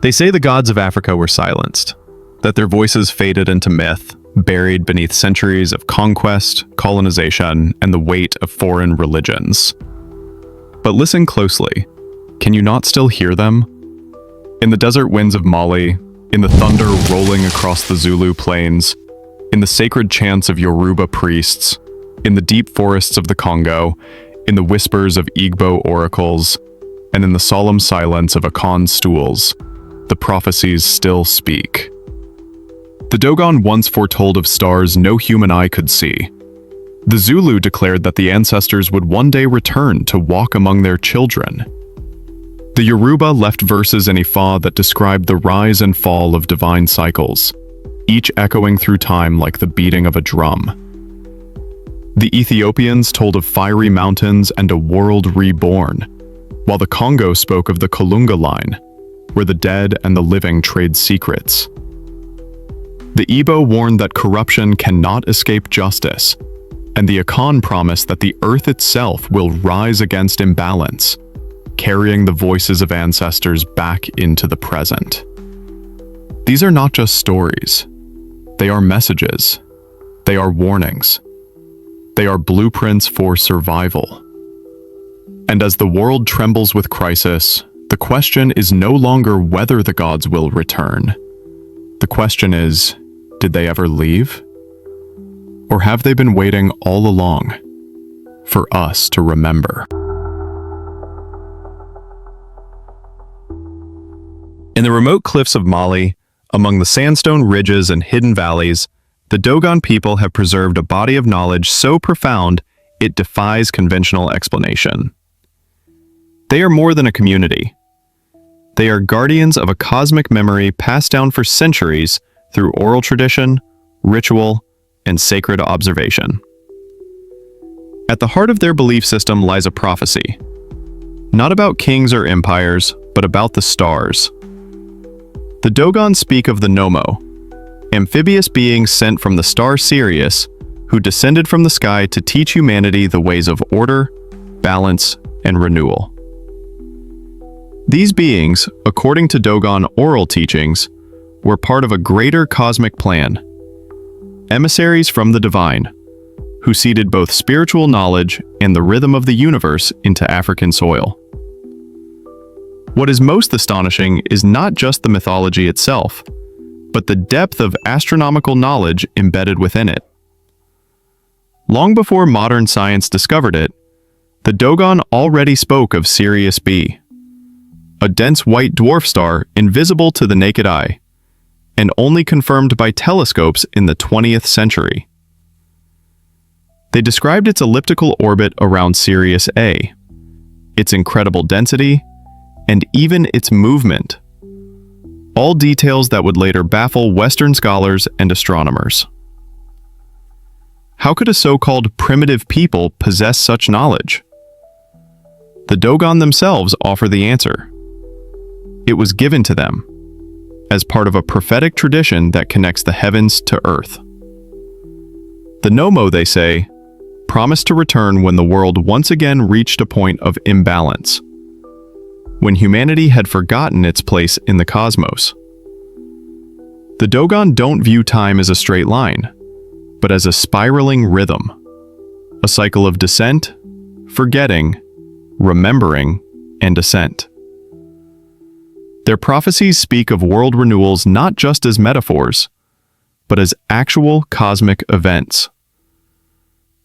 They say the gods of Africa were silenced, that their voices faded into myth, buried beneath centuries of conquest, colonization, and the weight of foreign religions. But listen closely. Can you not still hear them? In the desert winds of Mali, in the thunder rolling across the Zulu plains, in the sacred chants of Yoruba priests, in the deep forests of the Congo, in the whispers of Igbo oracles, and in the solemn silence of Akan stools, the prophecies still speak. The Dogon once foretold of stars no human eye could see. The Zulu declared that the ancestors would one day return to walk among their children. The Yoruba left verses in Ifá that described the rise and fall of divine cycles, each echoing through time like the beating of a drum. The Ethiopians told of fiery mountains and a world reborn, while the Kongo spoke of the Kalunga line, where the dead and the living trade secrets. The Igbo warned that corruption cannot escape justice, and the Akan promised that the earth itself will rise against imbalance, carrying the voices of ancestors back into the present. These are not just stories. They are messages. They are warnings. They are blueprints for survival. And as the world trembles with crisis, the question is no longer whether the gods will return. The question is, did they ever leave? Or have they been waiting all along for us to remember? In the remote cliffs of Mali, among the sandstone ridges and hidden valleys, the Dogon people have preserved a body of knowledge so profound it defies conventional explanation. They are more than a community. They are guardians of a cosmic memory passed down for centuries through oral tradition, ritual, and sacred observation. At the heart of their belief system lies a prophecy, not about kings or empires, but about the stars. The Dogon speak of the Nomo, amphibious beings sent from the star Sirius, who descended from the sky to teach humanity the ways of order, balance, and renewal. These beings, according to Dogon oral teachings, were part of a greater cosmic plan, emissaries from the divine, who seeded both spiritual knowledge and the rhythm of the universe into African soil. What is most astonishing is not just the mythology itself, but the depth of astronomical knowledge embedded within it. Long before modern science discovered it, the Dogon already spoke of Sirius B, a dense white dwarf star invisible to the naked eye, and only confirmed by telescopes in the 20th century. They described its elliptical orbit around Sirius A, its incredible density, and even its movement, all details that would later baffle Western scholars and astronomers. How could a so-called primitive people possess such knowledge? The Dogon themselves offer the answer. It was given to them, as part of a prophetic tradition that connects the heavens to earth. The Nomo, they say, promised to return when the world once again reached a point of imbalance, when humanity had forgotten its place in the cosmos. The Dogon don't view time as a straight line, but as a spiraling rhythm, a cycle of descent, forgetting, remembering, and ascent. Their prophecies speak of world renewals not just as metaphors, but as actual cosmic events.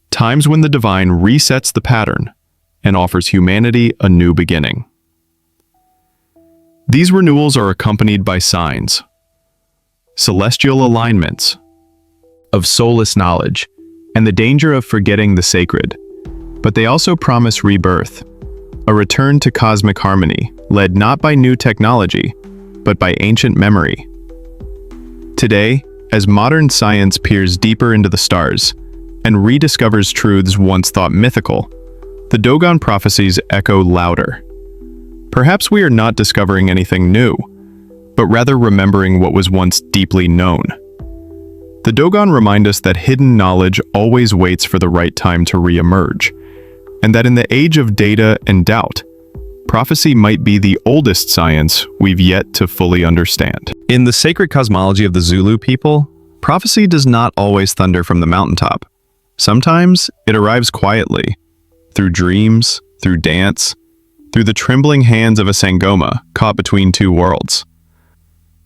Times when the divine resets the pattern and offers humanity a new beginning. These renewals are accompanied by signs, celestial alignments, of soulless knowledge, and the danger of forgetting the sacred. But they also promise rebirth, a return to cosmic harmony, led not by new technology, but by ancient memory. Today, as modern science peers deeper into the stars and rediscovers truths once thought mythical, the Dogon prophecies echo louder. Perhaps we are not discovering anything new, but rather remembering what was once deeply known. The Dogon remind us that hidden knowledge always waits for the right time to re-emerge, and that in the age of data and doubt, prophecy might be the oldest science we've yet to fully understand. In the sacred cosmology of the Zulu people, prophecy does not always thunder from the mountaintop. Sometimes it arrives quietly, through dreams, through dance, through the trembling hands of a sangoma caught between two worlds.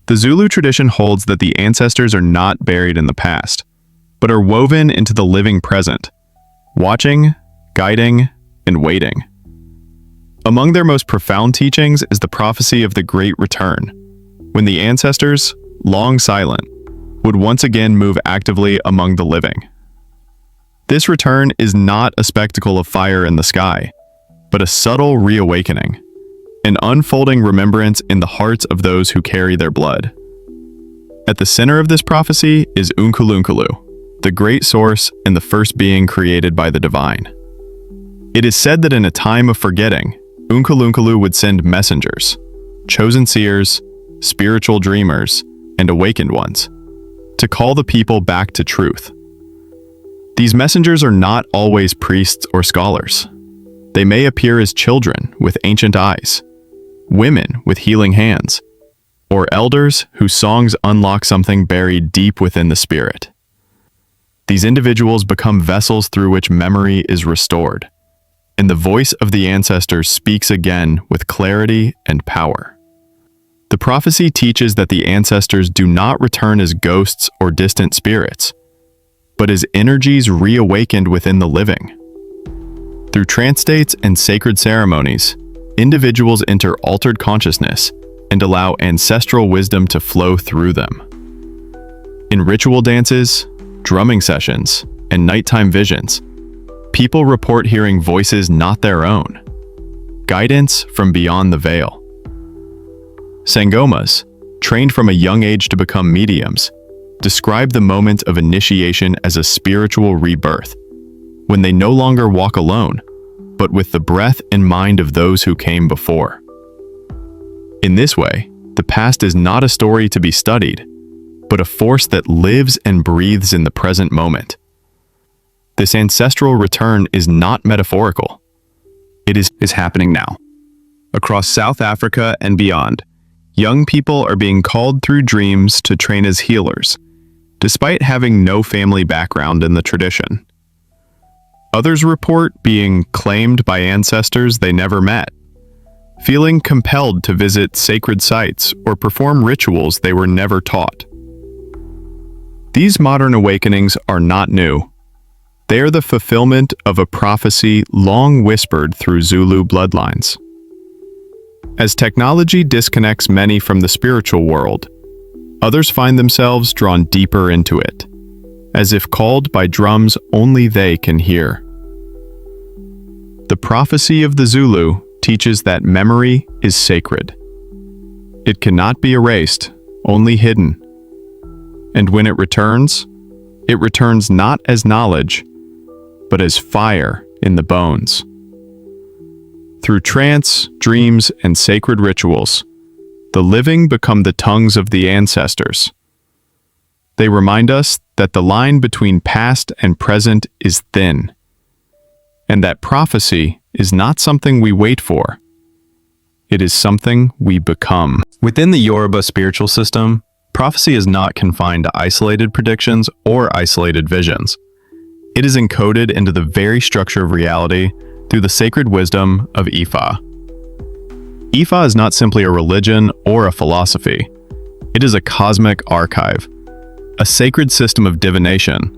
The Zulu tradition holds that the ancestors are not buried in the past, but are woven into the living present, watching, guiding, and waiting. Among their most profound teachings is the prophecy of the Great Return, when the ancestors, long silent, would once again move actively among the living. This return is not a spectacle of fire in the sky, but a subtle reawakening, an unfolding remembrance in the hearts of those who carry their blood. At the center of this prophecy is Unkalunkalu, the great source and the first being created by the divine. It is said that in a time of forgetting, Unkalunkalu would send messengers, chosen seers, spiritual dreamers, and awakened ones, to call the people back to truth. These messengers are not always priests or scholars. They may appear as children with ancient eyes, women with healing hands, or elders whose songs unlock something buried deep within the spirit. These individuals become vessels through which memory is restored, and the voice of the ancestors speaks again with clarity and power. The prophecy teaches that the ancestors do not return as ghosts or distant spirits, but as energies reawakened within the living. Through trance states and sacred ceremonies, individuals enter altered consciousness and allow ancestral wisdom to flow through them. In ritual dances, drumming sessions, and nighttime visions, people report hearing voices not their own, guidance from beyond the veil. Sangomas, trained from a young age to become mediums, describe the moment of initiation as a spiritual rebirth, when they no longer walk alone, but with the breath and mind of those who came before. In this way, the past is not a story to be studied, but a force that lives and breathes in the present moment. This ancestral return is not metaphorical. It is happening now. Across South Africa and beyond, young people are being called through dreams to train as healers, despite having no family background in the tradition. Others report being claimed by ancestors they never met, feeling compelled to visit sacred sites or perform rituals they were never taught. These modern awakenings are not new. They are the fulfillment of a prophecy long whispered through Zulu bloodlines. As technology disconnects many from the spiritual world, others find themselves drawn deeper into it, as if called by drums only they can hear. The prophecy of the Zulu teaches that memory is sacred. It cannot be erased, only hidden. And when it returns not as knowledge, but as fire in the bones. Through trance, dreams, and sacred rituals, the living become the tongues of the ancestors. They remind us that the line between past and present is thin, and that prophecy is not something we wait for. It is something we become. Within the Yoruba spiritual system, prophecy is not confined to isolated predictions or isolated visions. It is encoded into the very structure of reality through the sacred wisdom of Ifá. Ifá is not simply a religion or a philosophy. It is a cosmic archive, a sacred system of divination,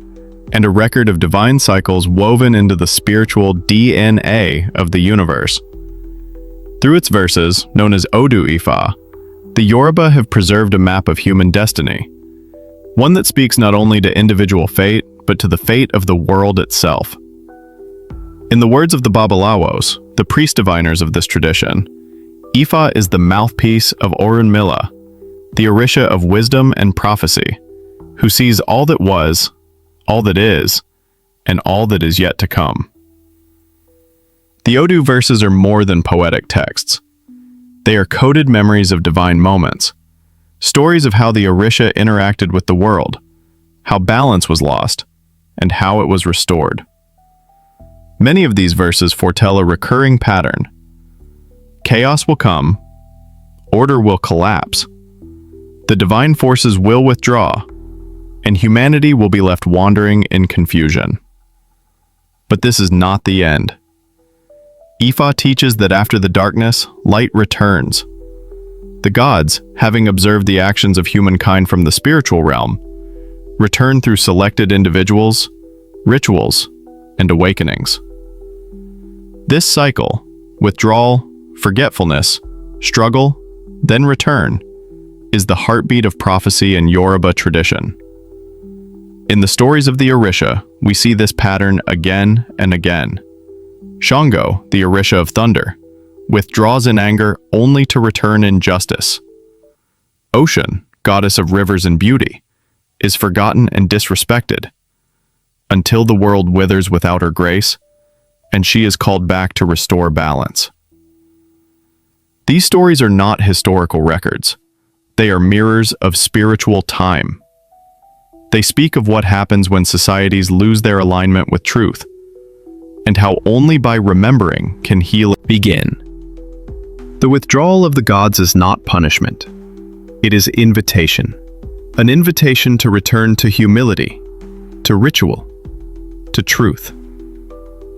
and a record of divine cycles woven into the spiritual DNA of the universe. Through its verses, known as Odu Ifá, the Yoruba have preserved a map of human destiny, one that speaks not only to individual fate, but to the fate of the world itself. In the words of the Babalawos, the priest diviners of this tradition, Ifá is the mouthpiece of Orunmila, the Orisha of wisdom and prophecy, who sees all that was, all that is, and all that is yet to come. The Odu verses are more than poetic texts. They are coded memories of divine moments, stories of how the Orisha interacted with the world, how balance was lost, and how it was restored. Many of these verses foretell a recurring pattern. chaos will come, order will collapse, the divine forces will withdraw, and humanity will be left wandering in confusion. But this is not the end. Ifá teaches that after the darkness, light returns. The gods, having observed the actions of humankind from the spiritual realm, return through selected individuals, rituals, and awakenings. This cycle, withdrawal, forgetfulness, struggle, then return, is the heartbeat of prophecy in Yoruba tradition. In the stories of the Orisha, we see this pattern again and again. Shango, the Orisha of thunder, withdraws in anger only to return in justice. Ocean, goddess of rivers and beauty, is forgotten and disrespected until the world withers without her grace, and she is called back to restore balance. These stories are not historical records. They are mirrors of spiritual time. They speak of what happens when societies lose their alignment with truth, and how only by remembering can healing begin. The withdrawal of the gods is not punishment. It is invitation. An invitation to return to humility, to ritual, to truth.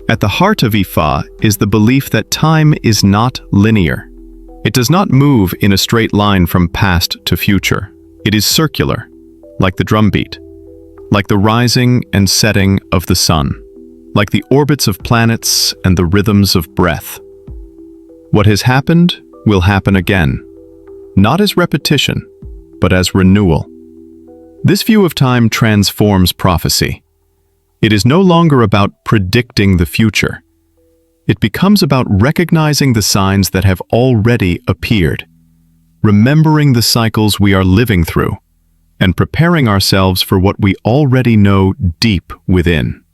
At the heart of Ifá is the belief that time is not linear. It does not move in a straight line from past to future. It is circular, like the drumbeat, like the rising and setting of the sun, like the orbits of planets and the rhythms of breath. What has happened will happen again, not as repetition, but as renewal. This view of time transforms prophecy. It is no longer about predicting the future. It becomes about recognizing the signs that have already appeared, remembering the cycles we are living through, and preparing ourselves for what we already know deep within.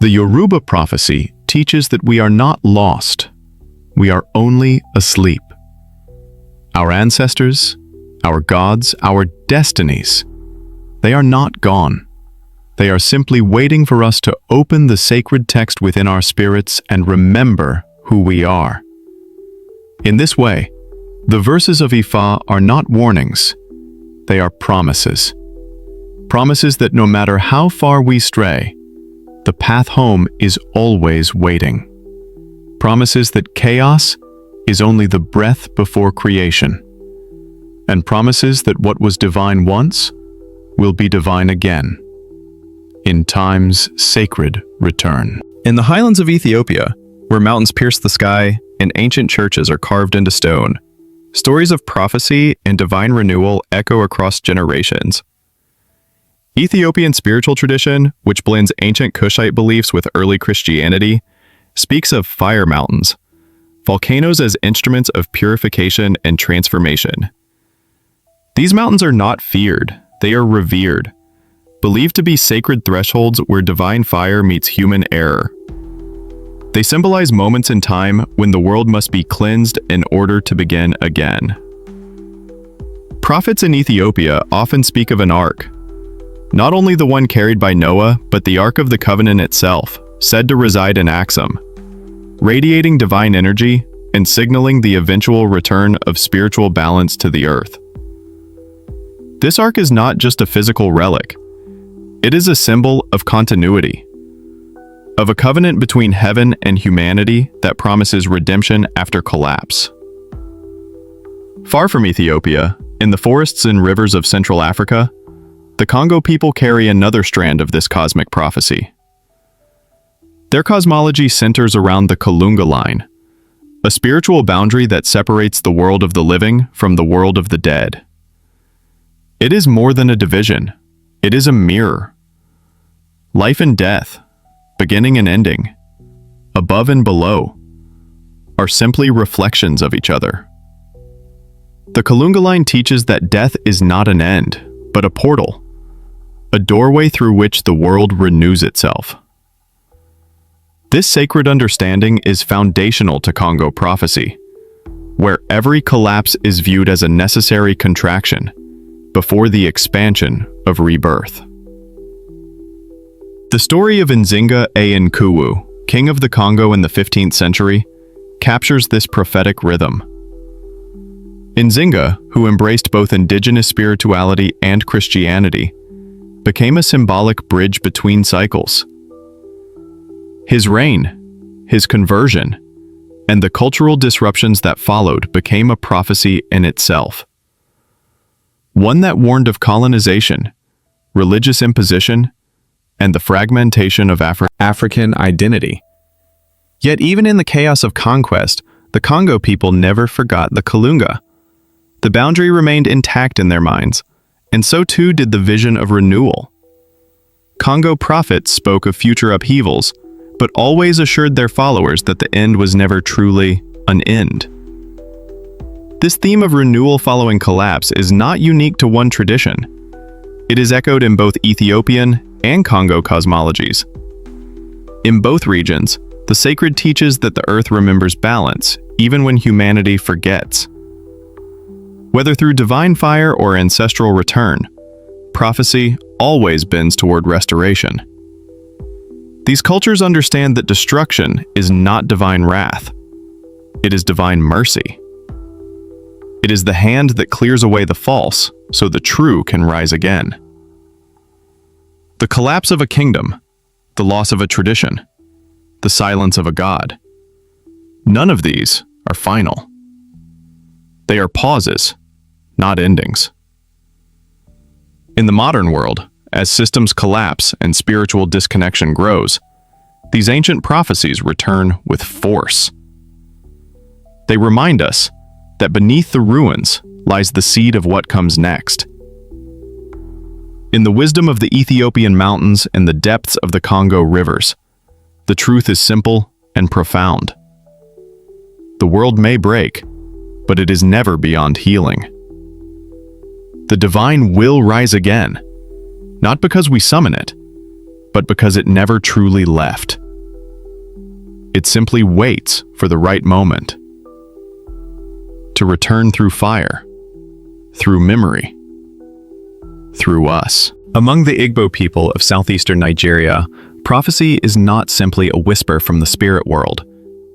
The Yoruba prophecy teaches that we are not lost. We are only asleep. Our ancestors, our gods, our destinies, they are not gone. They are simply waiting for us to open the sacred text within our spirits and remember who we are. In this way, the verses of Ifá are not warnings. They are promises. Promises that no matter how far we stray, the path home is always waiting. Promises that chaos is only the breath before creation. And promises that what was divine once will be divine again, in time's sacred return. In the highlands of Ethiopia, where mountains pierce the sky and ancient churches are carved into stone, stories of prophecy and divine renewal echo across generations. Ethiopian spiritual tradition, which blends ancient Kushite beliefs with early Christianity, speaks of fire mountains, volcanoes as instruments of purification and transformation. These mountains are not feared, they are revered, believed to be sacred thresholds where divine fire meets human error. They symbolize moments in time when the world must be cleansed in order to begin again. Prophets in Ethiopia often speak of an ark, not only the one carried by Noah, but the Ark of the Covenant itself, said to reside in Axum, radiating divine energy and signaling the eventual return of spiritual balance to the earth. This ark is not just a physical relic. It is a symbol of continuity, of a covenant between heaven and humanity that promises redemption after collapse. Far from Ethiopia, in the forests and rivers of Central Africa, the Kongo people carry another strand of this cosmic prophecy. Their cosmology centers around the Kalunga line, a spiritual boundary that separates the world of the living from the world of the dead. It is more than a division. It is a mirror. Life and death, beginning and ending, above and below, are simply reflections of each other. The Kalunga line teaches that death is not an end, but a portal, a doorway through which the world renews itself. This sacred understanding is foundational to Kongo prophecy, where every collapse is viewed as a necessary contraction before the expansion of rebirth. The story of Nzinga Nkuwu, king of the Congo in the 15th century, captures this prophetic rhythm. Nzinga, who embraced both indigenous spirituality and Christianity, became a symbolic bridge between cycles. His reign, his conversion, and the cultural disruptions that followed became a prophecy in itself. One that warned of colonization, religious imposition, and the fragmentation of African identity. Yet even in the chaos of conquest, the Kongo people never forgot the Kalunga. The boundary remained intact in their minds, and so too did the vision of renewal. Kongo prophets spoke of future upheavals, but always assured their followers that the end was never truly an end. This theme of renewal following collapse is not unique to one tradition. It is echoed in both Ethiopian and Kongo cosmologies. In both regions, the sacred teaches that the earth remembers balance, even when humanity forgets. Whether through divine fire or ancestral return, prophecy always bends toward restoration. These cultures understand that destruction is not divine wrath. It is divine mercy. It is the hand that clears away the false so the true can rise again. The collapse of a kingdom, the loss of a tradition, the silence of a god. None of these are final. They are pauses, not endings. In the modern world, as systems collapse and spiritual disconnection grows, these ancient prophecies return with force. They remind us that beneath the ruins lies the seed of what comes next. In the wisdom of the Ethiopian mountains and the depths of the Congo rivers, the truth is simple and profound. The world may break, but it is never beyond healing. The divine will rise again, not because we summon it, but because it never truly left. It simply waits for the right moment to return through fire, through memory, through us. Among the Igbo people of southeastern Nigeria, prophecy is not simply a whisper from the spirit world.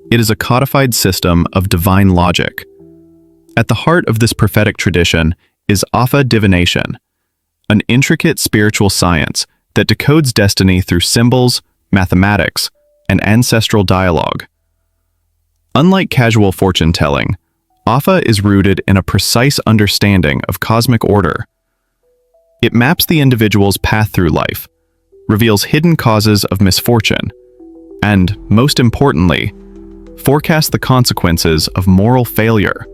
It is a codified system of divine logic. At the heart of this prophetic tradition is Ifá divination, an intricate spiritual science that decodes destiny through symbols, mathematics, and ancestral dialogue. Unlike casual fortune-telling, Ifá is rooted in a precise understanding of cosmic order. It maps the individual's path through life, reveals hidden causes of misfortune, and, most importantly, forecasts the consequences of moral failure.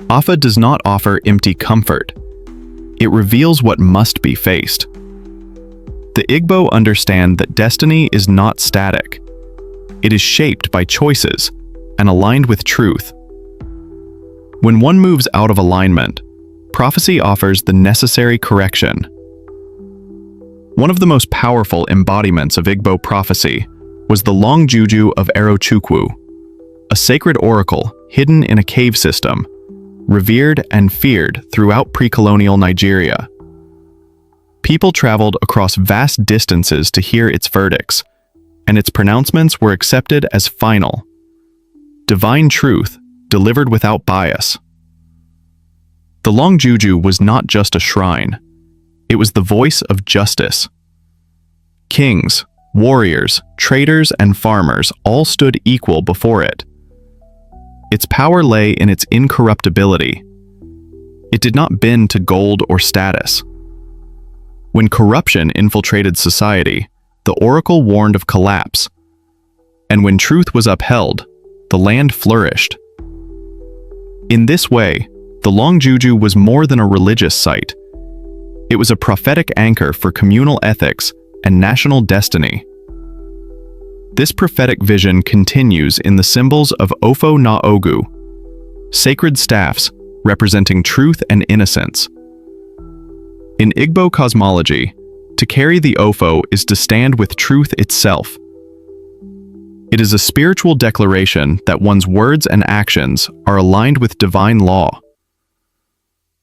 Ifá does not offer empty comfort. It reveals what must be faced. The Igbo understand that destiny is not static. It is shaped by choices and aligned with truth. When one moves out of alignment, prophecy offers the necessary correction. One of the most powerful embodiments of Igbo prophecy was the long juju of Erochukwu, a sacred oracle hidden in a cave system, revered and feared throughout pre-colonial Nigeria. People traveled across vast distances to hear its verdicts, and its pronouncements were accepted as final. Divine truth delivered without bias. The long juju was not just a shrine. It was the voice of justice. Kings, warriors, traders, and farmers all stood equal before it. Its power lay in its incorruptibility. It did not bend to gold or status. When corruption infiltrated society, the oracle warned of collapse. And when truth was upheld, the land flourished. In this way, the long juju was more than a religious site. It was a prophetic anchor for communal ethics and national destiny. This prophetic vision continues in the symbols of Ofo na Ogu, sacred staffs representing truth and innocence. In Igbo cosmology, to carry the Ofo is to stand with truth itself. It is a spiritual declaration that one's words and actions are aligned with divine law.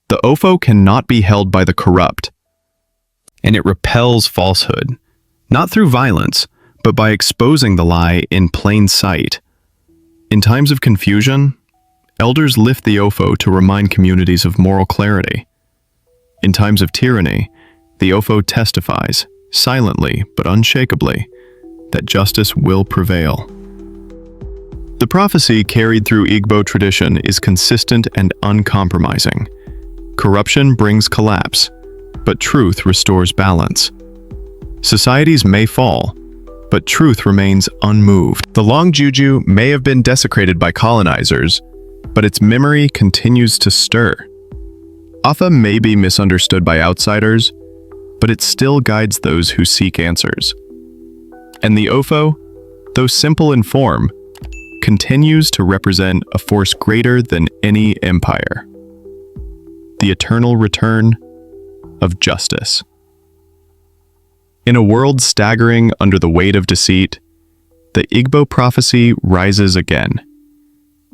The Ofo cannot be held by the corrupt, and it repels falsehood, not through violence, but by exposing the lie in plain sight. In times of confusion, elders lift the Ofo to remind communities of moral clarity. In times of tyranny, the Ofo testifies, silently but unshakably, that justice will prevail. The prophecy carried through Igbo tradition is consistent and uncompromising. Corruption brings collapse, but truth restores balance. Societies may fall, but truth remains unmoved. The long juju may have been desecrated by colonizers, but its memory continues to stir. Ifa may be misunderstood by outsiders, but it still guides those who seek answers. And the Ofo, though simple in form, continues to represent a force greater than any empire. The eternal return of justice. In a world staggering under the weight of deceit, the Igbo prophecy rises again,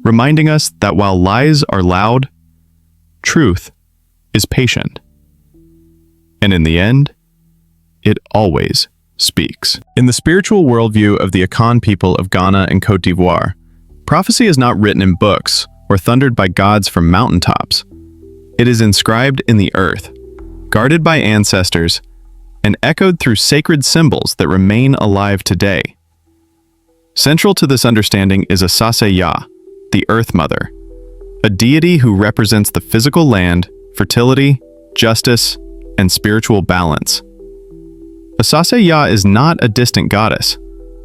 reminding us that while lies are loud, truth is patient. And in the end, it always speaks. In the spiritual worldview of the Akan people of Ghana and Côte d'Ivoire, prophecy is not written in books or thundered by gods from mountaintops. It is inscribed in the earth, guarded by ancestors, and echoed through sacred symbols that remain alive today. Central to this understanding is Asase Ya, the Earth Mother, a deity who represents the physical land, fertility, justice, and spiritual balance. Asase Ya is not a distant goddess.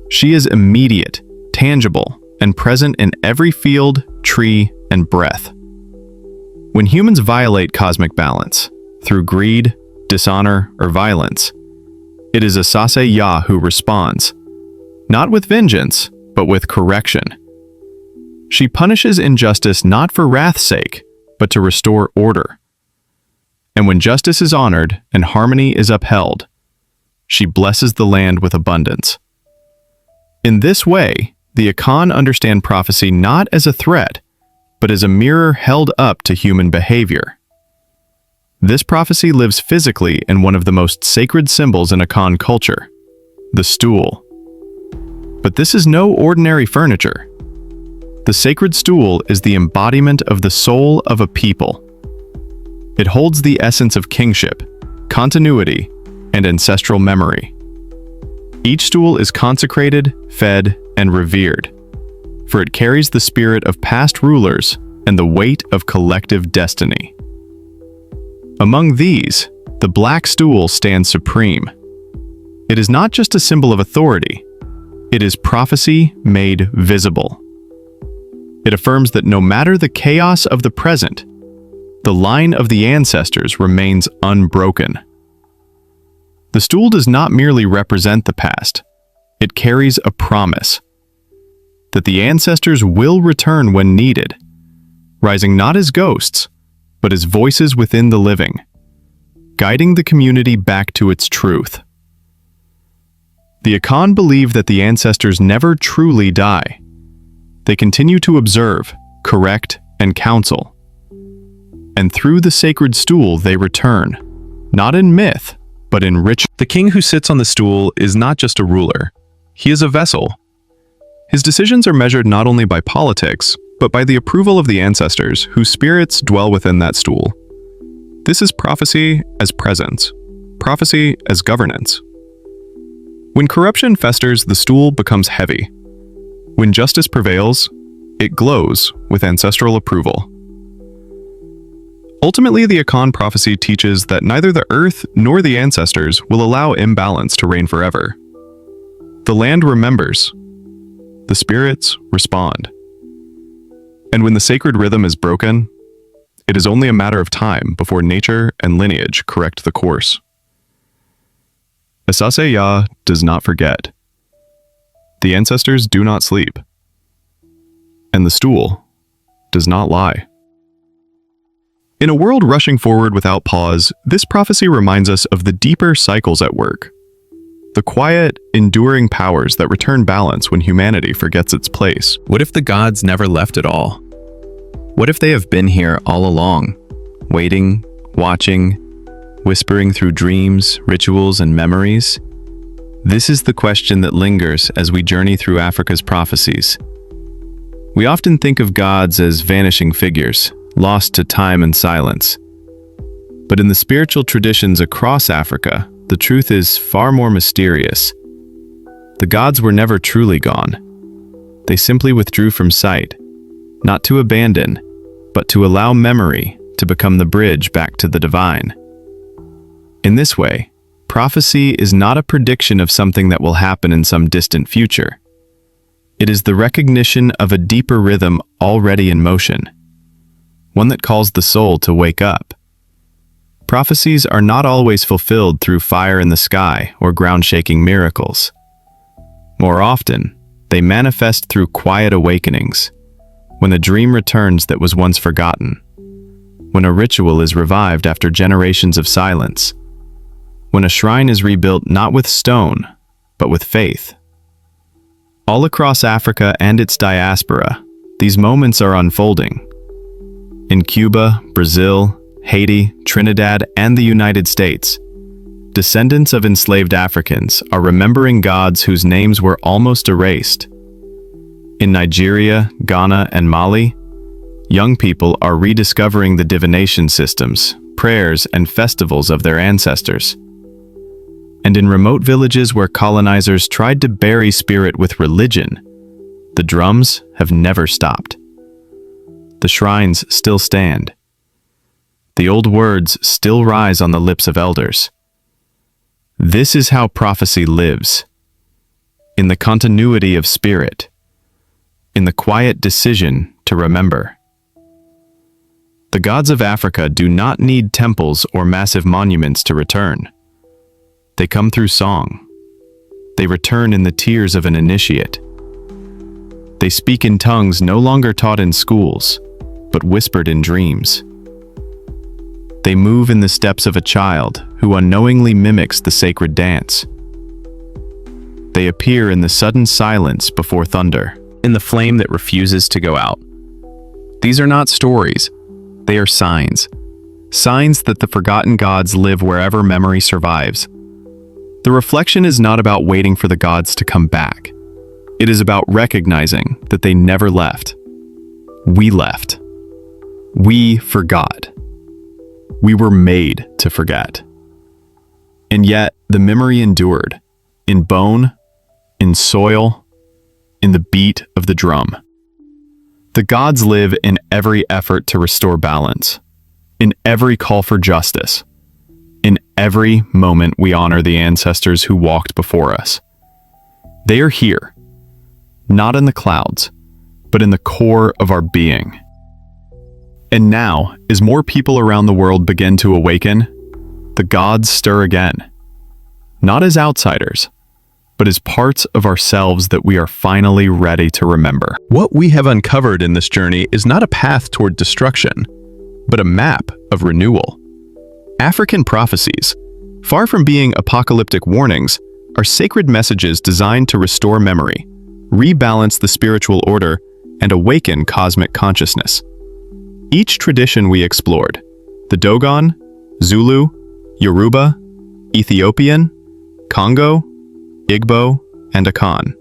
She is immediate, tangible, and present in every field, tree, and breath. When humans violate cosmic balance, through greed, dishonor, or violence, it is Asase Ya who responds, not with vengeance, but with correction. She punishes injustice not for wrath's sake, but to restore order. And when justice is honored and harmony is upheld, she blesses the land with abundance. In this way, the Akan understand prophecy not as a threat, but as a mirror held up to human behavior. This prophecy lives physically in one of the most sacred symbols in Akan culture, the stool. But this is no ordinary furniture. The sacred stool is the embodiment of the soul of a people. It holds the essence of kingship, continuity, and ancestral memory. Each stool is consecrated, fed, and revered, for it carries the spirit of past rulers and the weight of collective destiny. Among these, the black stool stands supreme. It is not just a symbol of authority, it is prophecy made visible. It affirms that no matter the chaos of the present, the line of the ancestors remains unbroken. The stool does not merely represent the past, it carries a promise that the ancestors will return when needed, rising not as ghosts, but as voices within the living, guiding the community back to its truth. The Akan believe that the ancestors never truly die. They continue to observe, correct, and counsel. And through the sacred stool they return, not in myth, but in ritual. The king who sits on the stool is not just a ruler. He is a vessel. His decisions are measured not only by politics, but by the approval of the ancestors whose spirits dwell within that stool. This is prophecy as presence, prophecy as governance. When corruption festers, the stool becomes heavy. When justice prevails, it glows with ancestral approval. Ultimately, the Akan prophecy teaches that neither the earth nor the ancestors will allow imbalance to reign forever. The land remembers. The spirits respond. And when the sacred rhythm is broken, it is only a matter of time before nature and lineage correct the course. Asase Ya does not forget. The ancestors do not sleep. And the stool does not lie. In a world rushing forward without pause, this prophecy reminds us of the deeper cycles at work. The quiet, enduring powers that return balance when humanity forgets its place. What if the gods never left at all? What if they have been here all along, waiting, watching, whispering through dreams, rituals, and memories? This is the question that lingers as we journey through Africa's prophecies. We often think of gods as vanishing figures, lost to time and silence. But in the spiritual traditions across Africa, the truth is far more mysterious. The gods were never truly gone. They simply withdrew from sight, not to abandon, but to allow memory to become the bridge back to the divine. In this way, prophecy is not a prediction of something that will happen in some distant future. It is the recognition of a deeper rhythm already in motion, one that calls the soul to wake up. Prophecies are not always fulfilled through fire in the sky or ground-shaking miracles. More often, they manifest through quiet awakenings, when a dream returns that was once forgotten, when a ritual is revived after generations of silence, when a shrine is rebuilt not with stone, but with faith. All across Africa and its diaspora, these moments are unfolding. In Cuba, Brazil, Haiti, Trinidad, and the United States, descendants of enslaved Africans are remembering gods whose names were almost erased. In Nigeria, Ghana, and Mali, young people are rediscovering the divination systems, prayers, and festivals of their ancestors. And in remote villages where colonizers tried to bury spirit with religion, the drums have never stopped. The shrines still stand. The old words still rise on the lips of elders. This is how prophecy lives, in the continuity of spirit, in the quiet decision to remember. The gods of Africa do not need temples or massive monuments to return. They come through song. They return in the tears of an initiate. They speak in tongues no longer taught in schools, but whispered in dreams. They move in the steps of a child who unknowingly mimics the sacred dance. They appear in the sudden silence before thunder, in the flame that refuses to go out. These are not stories. They are signs. Signs that the forgotten gods live wherever memory survives. The reflection is not about waiting for the gods to come back. It is about recognizing that they never left. We left. We forgot. We were made to forget. And yet, the memory endured, in bone, in soil, in the beat of the drum. The gods live in every effort to restore balance, in every call for justice. In every moment we honor the ancestors who walked before us. They are here, not in the clouds, but in the core of our being. And now, as more people around the world begin to awaken, the gods stir again, not as outsiders, but as parts of ourselves that we are finally ready to remember. What we have uncovered in this journey is not a path toward destruction, but a map of renewal. African prophecies, far from being apocalyptic warnings, are sacred messages designed to restore memory, rebalance the spiritual order, and awaken cosmic consciousness. Each tradition we explored, the Dogon, Zulu, Yoruba, Ethiopian, Kongo, Igbo, and Akan,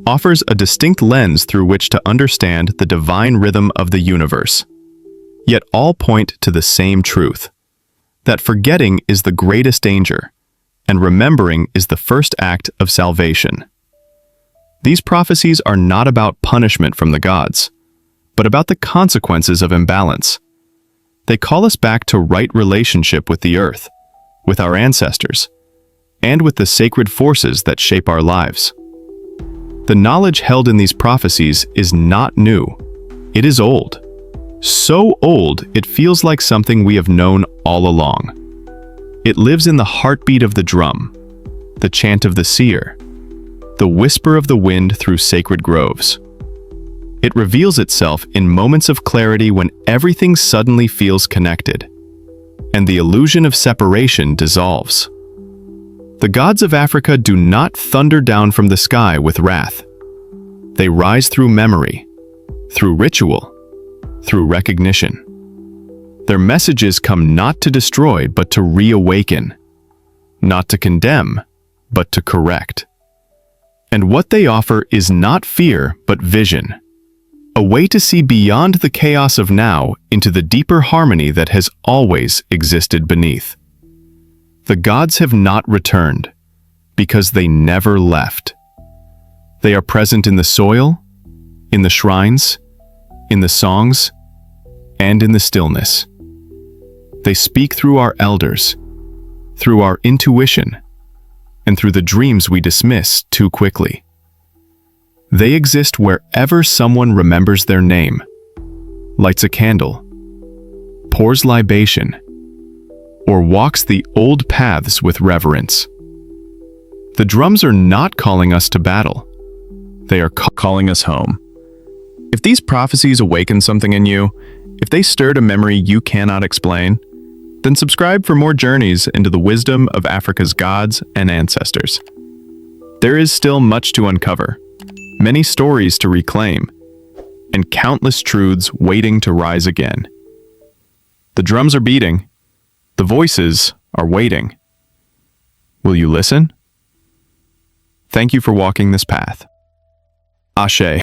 offers a distinct lens through which to understand the divine rhythm of the universe. Yet all point to the same truth, that forgetting is the greatest danger, and remembering is the first act of salvation. These prophecies are not about punishment from the gods, but about the consequences of imbalance. They call us back to right relationship with the earth, with our ancestors, and with the sacred forces that shape our lives. The knowledge held in these prophecies is not new. It is old. So old, it feels like something we have known all along. It lives in the heartbeat of the drum, the chant of the seer, the whisper of the wind through sacred groves. It reveals itself in moments of clarity when everything suddenly feels connected, and the illusion of separation dissolves. The gods of Africa do not thunder down from the sky with wrath. They rise through memory, through ritual, through recognition. Their messages come not to destroy, but to reawaken, not to condemn, but to correct. And what they offer is not fear, but vision. a way to see beyond the chaos of now into the deeper harmony that has always existed beneath. The gods have not returned because they never left. They are present in the soil, in the shrines, in the songs, and in the stillness. They speak through our elders, through our intuition, and through the dreams we dismiss too quickly. They exist wherever someone remembers their name, lights a candle, pours libation, or walks the old paths with reverence. The drums are not calling us to battle. They are calling us home. If these prophecies awaken something in you, if they stirred a memory you cannot explain, then subscribe for more journeys into the wisdom of Africa's gods and ancestors. There is still much to uncover, many stories to reclaim, and countless truths waiting to rise again. The drums are beating. The voices are waiting. Will you listen? Thank you for walking this path. Ashe.